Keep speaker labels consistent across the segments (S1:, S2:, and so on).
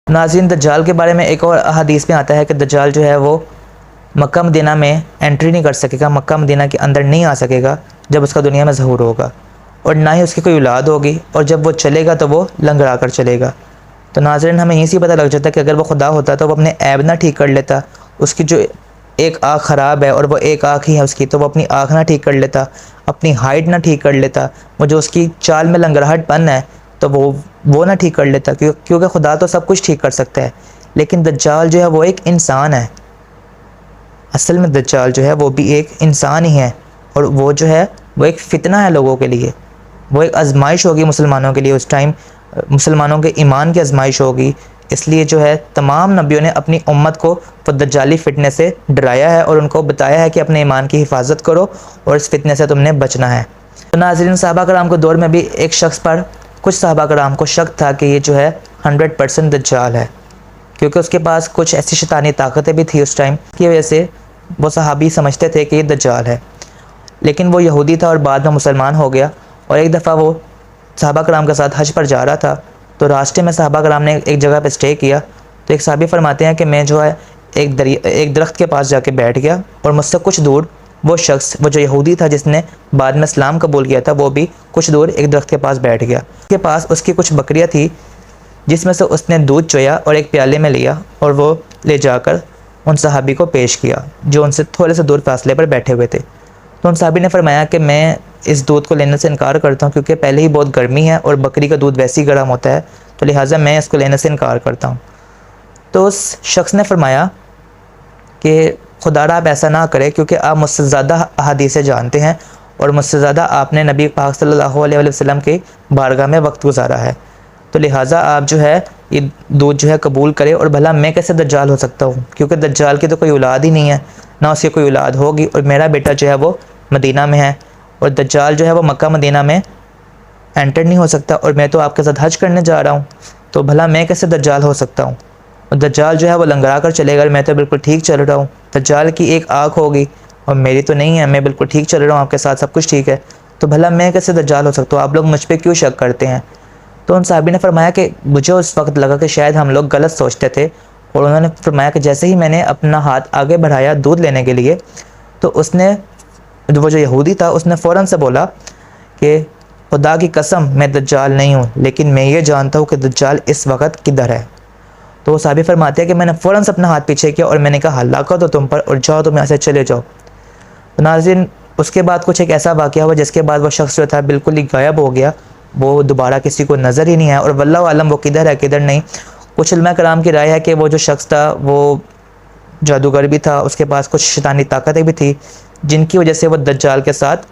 S1: ناظرین، دجال کے بارے میں ایک اور احادیث میں آتا ہے کہ دجال جو ہے وہ مکہ مدینہ میں انٹری نہیں کر سکے گا، مکہ مدینہ کے اندر نہیں آ سکے گا جب اس کا دنیا میں ظہور ہوگا، اور نہ ہی اس کی کوئی اولاد ہوگی، اور جب وہ چلے گا تو وہ لنگڑا کر چلے گا۔ تو ناظرین، ہمیں یہیں سے پتہ لگ جاتا ہے کہ اگر وہ خدا ہوتا تو وہ اپنے عیب نہ ٹھیک کر لیتا، اس کی جو ایک آنکھ خراب ہے اور وہ ایک آنکھ ہی ہے اس کی، تو وہ اپنی آنکھ نہ ٹھیک کر لیتا، اپنی ہائٹ نہ ٹھیک کر لیتا، وہ جو اس کی چال میں لنگڑاہٹ پن ہے تو وہ نہ ٹھیک کر لیتا، کیونکہ خدا تو سب کچھ ٹھیک کر سکتا ہے۔ لیکن دجال جو ہے وہ ایک انسان ہے، اصل میں دجال جو ہے وہ بھی ایک انسان ہی ہے، اور وہ جو ہے وہ ایک فتنہ ہے لوگوں کے لیے، وہ ایک آزمائش ہوگی مسلمانوں کے لیے، اس ٹائم مسلمانوں کے ایمان کی آزمائش ہوگی۔ اس لیے جو ہے تمام نبیوں نے اپنی امت کو دجالی فتنے سے ڈرایا ہے اور ان کو بتایا ہے کہ اپنے ایمان کی حفاظت کرو اور اس فتنے سے تم نے بچنا ہے۔ تو ناظرین، صحابہ کرام کے دور میں بھی ایک شخص پر کچھ صحابہ کرام کو شک تھا کہ یہ جو ہے 100% دجال ہے، کیونکہ اس کے پاس کچھ ایسی شیطانی طاقتیں بھی تھی اس ٹائم کی وجہ سے وہ صحابی سمجھتے تھے کہ یہ دجال ہے۔ لیکن وہ یہودی تھا اور بعد میں مسلمان ہو گیا، اور ایک دفعہ وہ صحابہ کرام کے ساتھ حج پر جا رہا تھا، تو راستے میں صحابہ کرام نے ایک جگہ پہ اسٹے کیا، تو ایک صحابی فرماتے ہیں کہ میں جو ہے ایک درخت کے پاس جا کے بیٹھ گیا، اور مجھ سے کچھ دور وہ شخص، وہ جو یہودی تھا جس نے بعد میں اسلام قبول کیا تھا، وہ بھی کچھ دور ایک درخت کے پاس بیٹھ گیا۔ اس کے پاس اس کی کچھ بکریاں تھی جس میں سے اس نے دودھ چویا اور ایک پیالے میں لیا، اور وہ لے جا کر ان صحابی کو پیش کیا جو ان سے تھوڑے سے دور فاصلے پر بیٹھے ہوئے تھے۔ تو ان صحابی نے فرمایا کہ میں اس دودھ کو لینے سے انکار کرتا ہوں، کیونکہ پہلے ہی بہت گرمی ہے اور بکری کا دودھ ویسے ہی گرم ہوتا ہے، تو لہٰذا میں اس کو لینے سے انکار کرتا ہوں۔ تو اس شخص نے فرمایا کہ خدا را آپ ایسا نہ کرے، کیونکہ آپ مجھ سے زیادہ احادیثیں جانتے ہیں اور مجھ سے زیادہ آپ نے نبی پاک صلی اللہ علیہ وسلم کی بارگاہ میں وقت گزارا ہے، تو لہٰذا آپ جو ہے یہ دودھ جو ہے قبول کرے، اور بھلا میں کیسے دجال ہو سکتا ہوں، کیونکہ دجال کی تو کوئی اولاد ہی نہیں ہے، نہ اس کی کوئی اولاد ہوگی، اور میرا بیٹا جو ہے وہ مدینہ میں ہے، اور دجال جو ہے وہ مکہ مدینہ میں انٹر نہیں ہو سکتا، اور میں تو آپ کے ساتھ حج کرنے جا رہا ہوں، تو بھلا میں کیسے دجال ہو سکتا ہوں، اور دجال جو ہے وہ لنگڑا کر چلے گا، میں تو بالکل ٹھیک چل رہا ہوں، دجال کی ایک آنکھ ہوگی اور میری تو نہیں ہے، میں بالکل ٹھیک چل رہا ہوں، آپ کے ساتھ سب کچھ ٹھیک ہے، تو بھلا میں کیسے دجال ہو سکتا ہوں، آپ لوگ مجھ پہ کیوں شک کرتے ہیں۔ تو ان صحابی نے فرمایا کہ مجھے اس وقت لگا کہ شاید ہم لوگ غلط سوچتے تھے، اور انہوں نے فرمایا کہ جیسے ہی میں نے اپنا ہاتھ آگے بڑھایا دودھ لینے کے لیے، تو اس نے، وہ جو یہودی تھا، اس نے فوراً سے بولا کہ خدا کی قسم میں دجال نہیں ہوں، لیکن میں یہ جانتا ہوں کہ دجال اس وقت کدھر ہے۔ تو وہ صحابی فرماتے ہیں کہ میں نے فوراً سے اپنا ہاتھ پیچھے کیا اور میں نے کہا ہلاکت ہو تم پر، اور جاؤ تم یہاں سے چلے جاؤ۔ تو ناظرین، اس کے بعد کچھ ایک ایسا واقعہ ہوا جس کے بعد وہ شخص جو تھا بالکل ہی غائب ہو گیا، وہ دوبارہ کسی کو نظر ہی نہیں آیا، اور واللہ عالم وہ کدھر ہے کدھر نہیں۔ کچھ علماء کرام کی رائے ہے کہ وہ جو شخص تھا وہ جادوگر بھی تھا، اس کے پاس کچھ شیطانی طاقتیں بھی تھی جن کی وجہ سے وہ دجال کے ساتھ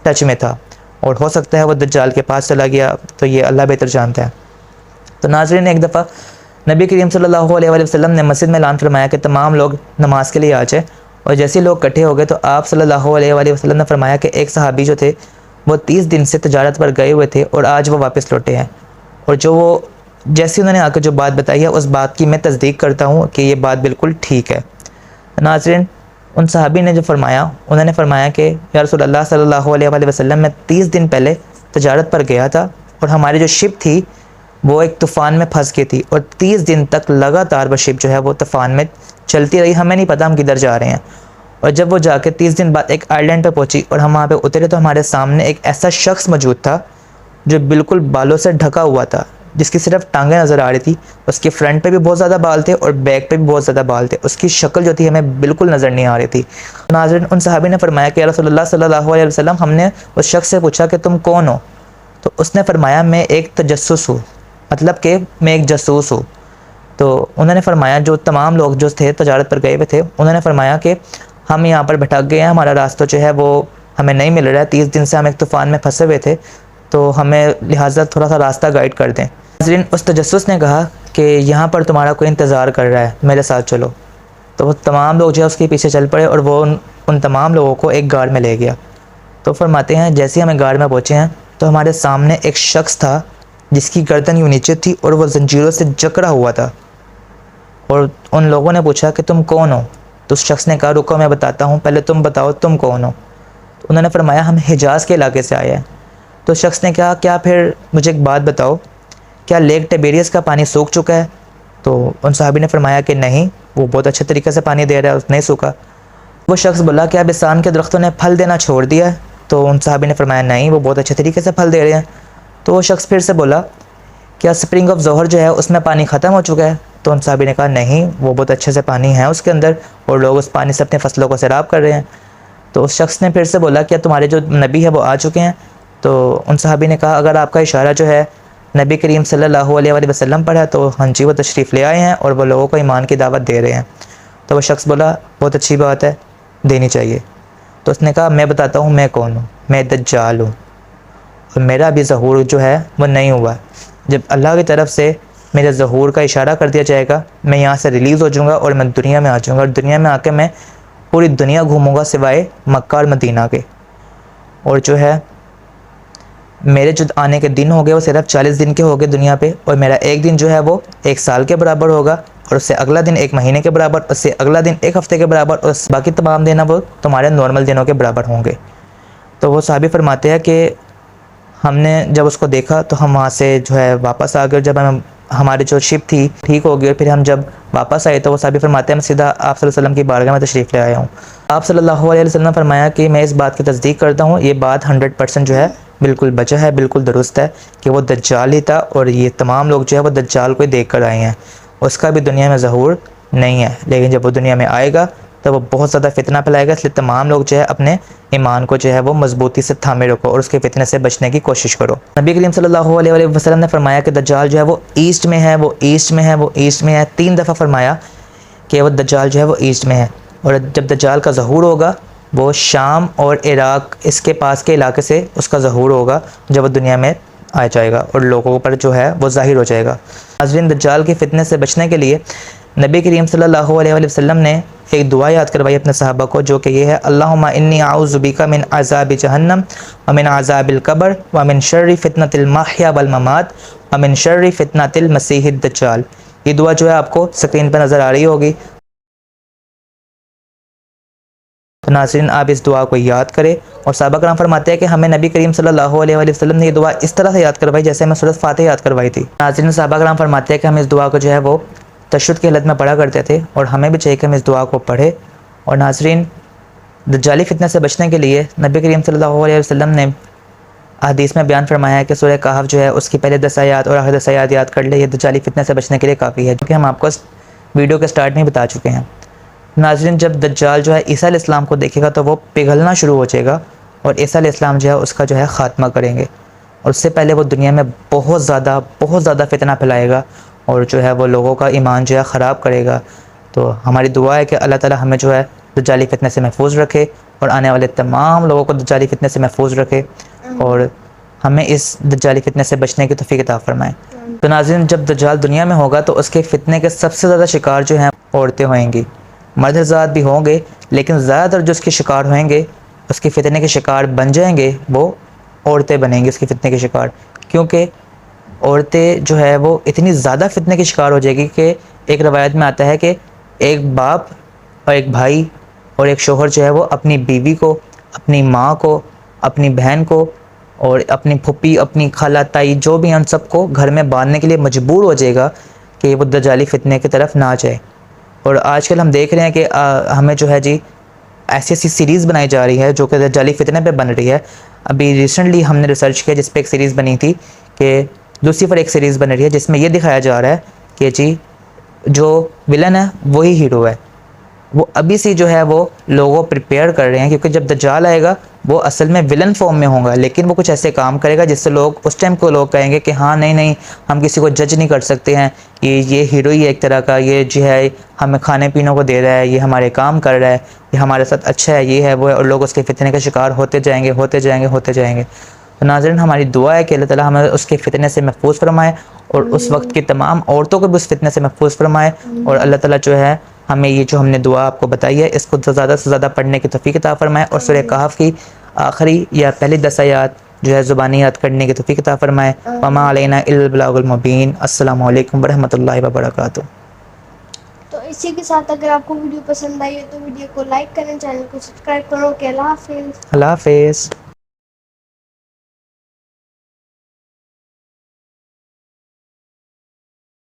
S1: ٹچ میں تھا، اور ہو سکتا ہے وہ دجال کے پاس چلا گیا، تو یہ اللہ بہتر جانتا ہے۔ تو ناظرین، ایک دفعہ نبی کریم صلی اللہ علیہ وآلہ وسلم نے مسجد میں اعلان فرمایا کہ تمام لوگ نماز کے لیے آ جائیں، اور جیسے لوگ اکٹھے ہو گئے تو آپ صلی اللہ علیہ وآلہ وسلم نے فرمایا کہ ایک صحابی جو تھے وہ 30 دن سے تجارت پر گئے ہوئے تھے، اور آج وہ واپس لوٹے ہیں، اور جو وہ جیسے انہوں نے آ کے جو بات بتائی ہے اس بات کی میں تصدیق کرتا ہوں کہ یہ بات بالکل ٹھیک ہے۔ ناظرین، ان صحابی نے جو فرمایا، انہوں نے فرمایا کہ یا رسول اللہ صلی اللہ علیہ وآلہ وسلم، میں 30 دن پہلے تجارت پر گیا تھا، اور ہماری جو شپ تھی وہ ایک طوفان میں پھنس گئی تھی، اور 30 دن تک لگاتار وہ شپ جو ہے وہ طوفان میں چلتی رہی، ہمیں نہیں پتہ ہم کدھر جا رہے ہیں، اور جب وہ جا کے 30 دن بعد ایک آئی لینڈ پہ پہنچی اور ہم وہاں پہ اترے تو ہمارے سامنے ایک ایسا شخص موجود تھا جو بالکل بالوں سے ڈھکا ہوا تھا، جس کی صرف ٹانگیں نظر آ رہی تھی، اس کے فرنٹ پہ بھی بہت زیادہ بال تھے اور بیک پہ بھی بہت زیادہ بال تھے، اس کی شکل جو تھی ہمیں بالکل نظر نہیں آ رہی تھی۔ ناظرین، ان صحابی نے فرمایا کہ یا رسول اللہ صلی اللہ علیہ وسلم، ہم نے اس شخص سے پوچھا کہ تم کون ہو، تو اس نے فرمایا میں ایک تجسس ہوں، مطلب کہ میں ایک جاسوس ہوں۔ تو انہوں نے فرمایا، جو تمام لوگ جو تھے تجارت پر گئے ہوئے تھے، انہوں نے فرمایا کہ ہم یہاں پر بھٹک گئے ہیں، ہمارا راستہ جو ہے وہ ہمیں نہیں مل رہا ہے، 30 دن سے ہم ایک طوفان میں پھنسے ہوئے تھے، تو ہمیں لہٰذا تھوڑا سا راستہ گائیڈ کر دیں۔ ناظرین، اس تجسس نے کہا کہ یہاں پر تمہارا کوئی انتظار کر رہا ہے، میرے ساتھ چلو۔ تو وہ تمام لوگ جو ہے اس کے پیچھے چل پڑے، اور وہ ان تمام لوگوں کو ایک غار میں لے گیا۔ تو فرماتے ہیں جیسے ہی ہمیں غار میں پہنچے ہیں تو ہمارے سامنے ایک شخص تھا جس کی گردن یوں نیچے تھی اور وہ زنجیروں سے جکڑا ہوا تھا، اور ان لوگوں نے پوچھا کہ تم کون ہو، تو اس شخص نے کہا رکو میں بتاتا ہوں، پہلے تم بتاؤ تم کون ہو۔ تو انہوں نے فرمایا ہم حجاز کے علاقے سے آئے ہیں۔ تو شخص نے کہا کیا پھر مجھے ایک بات بتاؤ، کیا لیک ٹیبیریس کا پانی سوکھ چکا ہے؟ تو ان صحابی نے فرمایا کہ نہیں، وہ بہت اچھے طریقے سے پانی دے رہا ہے، اس نہیں سوکھا۔ وہ شخص بولا کہ اب اس آم کے درختوں نے پھل دینا چھوڑ دیا ہے؟ تو ان صحابی نے فرمایا نہیں، وہ بہت اچھے طریقے سے پھل دے رہے ہیں۔ تو وہ شخص پھر سے بولا کیا سپرنگ آف ظہر جو ہے اس میں پانی ختم ہو چکا ہے؟ تو ان صحابی نے کہا نہیں، وہ بہت اچھے سے پانی ہے اس کے اندر، اور لوگ اس پانی سے اپنے فصلوں کو سیراب کر رہے ہیں۔ تو اس شخص نے پھر سے بولا کیا تمہارے جو نبی ہے وہ آ چکے ہیں؟ تو ان صحابی نے کہا اگر آپ کا اشارہ جو ہے نبی کریم صلی اللہ علیہ وآلہ وسلم پر ہے تو ہاں جی، وہ تشریف لے آئے ہیں اور وہ لوگوں کو ایمان کی دعوت دے رہے ہیں۔ تو وہ شخص بولا بہت اچھی بات ہے، دینی چاہیے۔ تو اس نے کہا میں بتاتا ہوں میں کون ہوں، میں دجال ہوں، اور میرا ابھی ظہور جو ہے وہ نہیں ہوا۔ جب اللہ کی طرف سے میرے ظہور کا اشارہ کر دیا جائے گا، میں یہاں سے ریلیز ہو جاؤں گا اور میں دنیا میں آ جاؤں گا، اور دنیا میں آ کے میں پوری دنیا گھوموں گا سوائے مکہ اور مدینہ کے۔ اور جو ہے میرے جو آنے کے دن ہو گئے وہ صرف 40 دن کے ہو گئے دنیا پہ، اور میرا ایک دن جو ہے وہ 1 سال کے برابر ہوگا، اور اس سے اگلا دن 1 مہینے کے برابر، اس سے اگلا دن 1 ہفتے کے برابر، اور باقی تمام دن وہ تمہارے نارمل دنوں کے برابر ہوں گے۔ تو وہ صحابی فرماتے ہیں کہ ہم نے جب اس کو دیکھا تو ہم وہاں سے جو ہے واپس آ گئے، جب ہماری جو شپ تھی ٹھیک ہو گئی، اور پھر ہم جب واپس آئے تو وہ صحابی فرماتے ہیں میں سیدھا آپ صلی اللہ علیہ وسلم کی بارگاہ میں تشریف لے آیا ہوں۔ آپ صلی اللہ علیہ وسلم نے فرمایا کہ میں اس بات کی تصدیق کرتا ہوں، یہ بات 100% جو ہے بالکل بچا ہے، بالکل درست ہے کہ وہ دجال ہی تھا، اور یہ تمام لوگ جو ہے وہ دجال کو ہی دیکھ کر آئے ہیں، اس کا بھی دنیا میں ظہور نہیں ہے، لیکن جب وہ دنیا میں آئے گا تو وہ بہت زیادہ فتنہ پھیلائے گا، اس لیے تمام لوگ جو ہے اپنے ایمان کو جو ہے وہ مضبوطی سے تھامے رکھو اور اس کے فتنے سے بچنے کی کوشش کرو۔ نبی کریم صلی اللہ علیہ وآلہ وسلم نے فرمایا کہ دجال جو ہے وہ ایسٹ میں ہے، وہ ایسٹ میں ہے، وہ ایسٹ میں ہے، 3 دفعہ فرمایا کہ وہ دجال جو ہے وہ ایسٹ میں ہے، اور جب دجال کا ظہور ہوگا وہ شام اور عراق اس کے پاس کے علاقے سے اس کا ظہور ہوگا جب وہ دنیا میں آ جائے گا اور لوگوں پر جو ہے وہ ظاہر ہو جائے گا۔ ناظرین، دجال کے فتنے سے بچنے کے لیے نبی کریم صلی اللہ علیہ وآلہ وسلم نے ایک دعا یاد کروائی اپنے صحابہ کو، جو کہ یہ ہے اللہم انی اعوذ بک من عذاب جہنم ومن عذاب القبر ومن شر فتنۃ المحیا والممات ومن شر فتنۃ المسیح الدجال۔ یہ دعا جو ہے آپ کو اسکرین پہ نظر آ رہی ہوگی، تو ناظرین آپ اس دعا کو یاد کریں۔ اور صحابہ کرام فرماتے ہیں کہ ہمیں نبی کریم صلی اللہ علیہ وآلہ وسلم نے یہ دعا اس طرح سے یاد کروائی جیسے ہمیں سورۃ فاتح یاد کروائی تھی۔ ناظرین صحابہ کرام فرماتے ہیں کہ ہم اس دعا کو جو ہے وہ تشہد کی حالت میں پڑھا کرتے تھے، اور ہمیں بھی چاہیے کہ ہم اس دعا کو پڑھیں۔ اور ناظرین، دجالی فتنہ سے بچنے کے لیے نبی کریم صلی اللہ علیہ وسلم نے حدیث میں بیان فرمایا ہے کہ سورہ کہف جو ہے اس کی پہلے 10 آیات اور آخر 10 آیات یاد کر لے، یہ دجالی فتنہ سے بچنے کے لیے کافی ہے، جو کہ ہم آپ کو ویڈیو کے سٹارٹ میں بتا چکے ہیں۔ ناظرین، جب دجال جو ہے عیسیٰ علیہ السلام کو دیکھے گا تو وہ پگھلنا شروع ہو جائے گا، اور عیسیٰ علیہ السلام جو ہے اس کا جو ہے خاتمہ کریں گے، اور اس سے پہلے وہ دنیا میں بہت زیادہ فتنہ پھیلائے گا، اور جو ہے وہ لوگوں کا ایمان جو ہے خراب کرے گا۔ تو ہماری دعا ہے کہ اللہ تعالی ہمیں جو ہے دجالی فتنہ سے محفوظ رکھے، اور آنے والے تمام لوگوں کو دجالی فتنہ سے محفوظ رکھے، اور ہمیں اس دجالی فتنہ سے بچنے کی توفیق عطا فرمائے۔ تو ناظرین، جب دجال دنیا میں ہوگا تو اس کے فتنے کے سب سے زیادہ شکار جو ہیں عورتیں ہوئیں گی، مرد حضرات بھی ہوں گے، لیکن زیادہ تر جو اس کے شکار ہوئیں گے، اس کے فتنے کے شکار بن جائیں گے، وہ عورتیں بنیں گی اس کے فتنے کے شکار، کیونکہ عورتیں جو ہے وہ اتنی زیادہ فتنے کی شکار ہو جائے گی کہ ایک روایت میں آتا ہے کہ ایک باپ اور ایک بھائی اور ایک شوہر جو ہے وہ اپنی بیوی کو، اپنی ماں کو، اپنی بہن کو، اور اپنی پھپھی، اپنی خالہ، تائی، جو بھی ہیں ان سب کو گھر میں باندھنے کے لیے مجبور ہو جائے گا کہ وہ دجالی فتنے کی طرف نہ جائے۔ اور آج کل ہم دیکھ رہے ہیں کہ ہمیں جو ہے جی ایسی سیریز بنائی جا رہی ہے جو کہ دجالی فتنے پہ بن رہی ہے۔ ابھی ریسنٹلی ہم نے ریسرچ کیا جس پہ ایک سیریز بنی تھی کہ لوسیفر، ایک سیریز بن رہی ہے جس میں یہ دکھایا جا رہا ہے کہ جی جو ولن ہے وہی ہیرو ہے۔ وہ ابھی سے جو ہے وہ لوگوں پریپیئر کر رہے ہیں، کیونکہ جب دجال آئے گا وہ اصل میں ولن فارم میں ہوگا، لیکن وہ کچھ ایسے کام کرے گا جس سے لوگ اس ٹائم کو لوگ کہیں گے کہ ہاں نہیں ہم کسی کو جج نہیں کر سکتے ہیں، یہ ہیرو ہی ہے ایک طرح کا، یہ جو ہے ہمیں کھانے پینے کو دے رہا ہے، یہ ہمارے کام کر رہا ہے، یہ ہمارے ساتھ اچھا ہے، یہ ہے وہ ہے، اور لوگ اس کے فتنے کا شکار ہوتے جائیں گے۔ تو ناظرین، ہماری دعا ہے کہ اللہ تعالیٰ ہمیں اس کے فتنے سے محفوظ فرمائے، اور اس وقت کی تمام عورتوں کو بھی اس فتنے سے محفوظ فرمائے، اور اللہ تعالیٰ جو ہے ہمیں یہ جو ہم نے دعا آپ کو بتائی ہے اس کو زیادہ سے زیادہ پڑھنے کی توفیق عطا فرمائے، اور سورہ کہف کی آخری یا پہلی 10 آیات جو ہے زبانی یاد کرنے کی توفیق عطا فرمائے۔ وما علینا الا البلاغ المبین۔ السلام علیکم ورحمۃ اللہ وبرکاتہ۔
S2: تو اسی کے ساتھ اگر آپ کو ویڈیو پسند آئی ہے تو ویڈیو کو لائک کریں، چینل کو سبسکرائب کرو۔ کہ اللہ حافظ۔
S1: اللہ حافظ۔